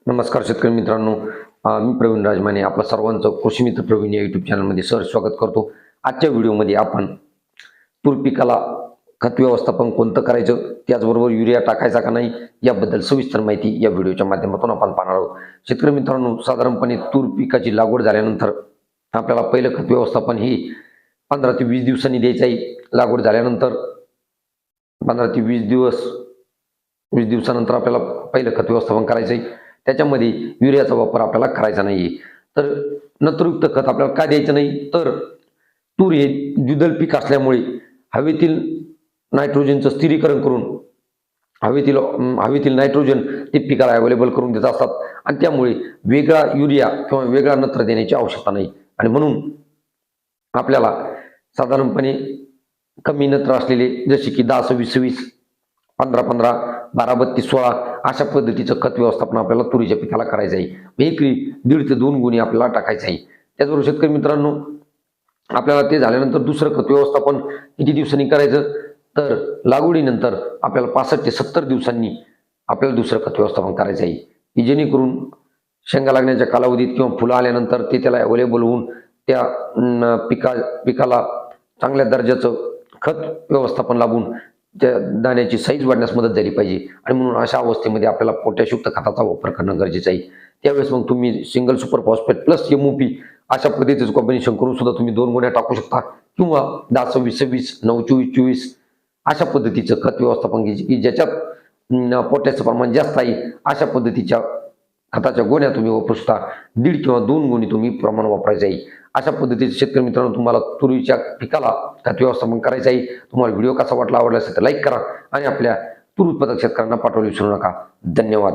नमस्कार शेतकरी मित्रांनो, मी प्रवीण राजमाने आपलं सर्वांचं कृषी मित्र प्रवीण या युट्यूब चॅनलमध्ये सहर्ष स्वागत करतो. आजच्या व्हिडिओमध्ये आपण तूर पिकाला खत व्यवस्थापन कोणतं करायचं, त्याचबरोबर युरिया टाकायचा का नाही याबद्दल सविस्तर माहिती या व्हिडिओच्या माध्यमातून आपण पाहणार आहोत. शेतकरी मित्रांनो, साधारणपणे तूर पिकाची लागवड झाल्यानंतर आपल्याला पहिलं खत व्यवस्थापन ही 15 ते 20 दिवसांनी द्यायचं आहे. लागवड झाल्यानंतर 15 ते 20 दिवसानंतर आपल्याला पहिलं खत व्यवस्थापन करायचं आहे. त्याच्यामध्ये युरियाचा वापर आपल्याला करायचा नाहीये. तर नत्रयुक्त खत आपल्याला का द्यायचं नाही, तर तूर हे द्विदल पीक असल्यामुळे हवेतील नायट्रोजनचं स्थिरीकरण करून हवेतील नायट्रोजन ते पिकाला अवेलेबल करून देत असतात आणि त्यामुळे वेगळा युरिया किंवा वेगळा नत्र देण्याची आवश्यकता नाही. आणि म्हणून आपल्याला साधारणपणे कमी नत्र असलेले जसे की 10-26-26, 15-15, 12-32-16 अशा पद्धतीचं खत व्यवस्थापन आपल्याला तुरीच्या पिकाला करायचं आहे. एकरी 1.5 ते 2 गुणी आपल्याला टाकायचं आहे. त्याचबरोबर शेतकरी मित्रांनो, आपल्याला ते झाल्यानंतर दुसरं खत व्यवस्थापन किती दिवसांनी करायचं, तर लागवडीनंतर आपल्याला 65 ते 70 दिवसांनी आपल्याला दुसरं खत व्यवस्थापन करायचं आहे, की जेणेकरून शेंगा लागण्याच्या कालावधीत किंवा फुलं आल्यानंतर ते त्याला अवेलेबल होऊन त्या पिकाला चांगल्या दर्जाचं खत व्यवस्थापन लाभून त्या दाण्याची साईज वाढण्यास मदत झाली पाहिजे. आणि म्हणून अशा अवस्थेमध्ये आपल्याला पोटॅशयुक्त खताचा वापर करणं गरजेचं आहे. त्यावेळेस मग तुम्ही single super phosphate plus MOP अशा पद्धतीचं कॉम्बिनेशन करून सुद्धा तुम्ही 2 गुण्या टाकू शकता, किंवा 10-26-26, 9-24-24 अशा पद्धतीचं खत व्यवस्थापन की ज्याच्यात पोटॅशचं प्रमाण जास्त आहे अशा पद्धतीच्या खताच्या गोण्या तुम्ही वापरू शकता. 1.5 किंवा 2 गुणी तुम्ही प्रमाण वापरायचं आहे. अशा पद्धतीचे शेतकरी मित्रांनो, तुम्हाला तुरीच्या पिकाला खत व्यवस्थापन करायचं आहे. तुम्हाला व्हिडिओ कसा वाटला, आवडला असेल तर लाईक करा आणि आपल्या तूर उत्पादक शेतकऱ्यांना पाठवायला विसरू नका. धन्यवाद.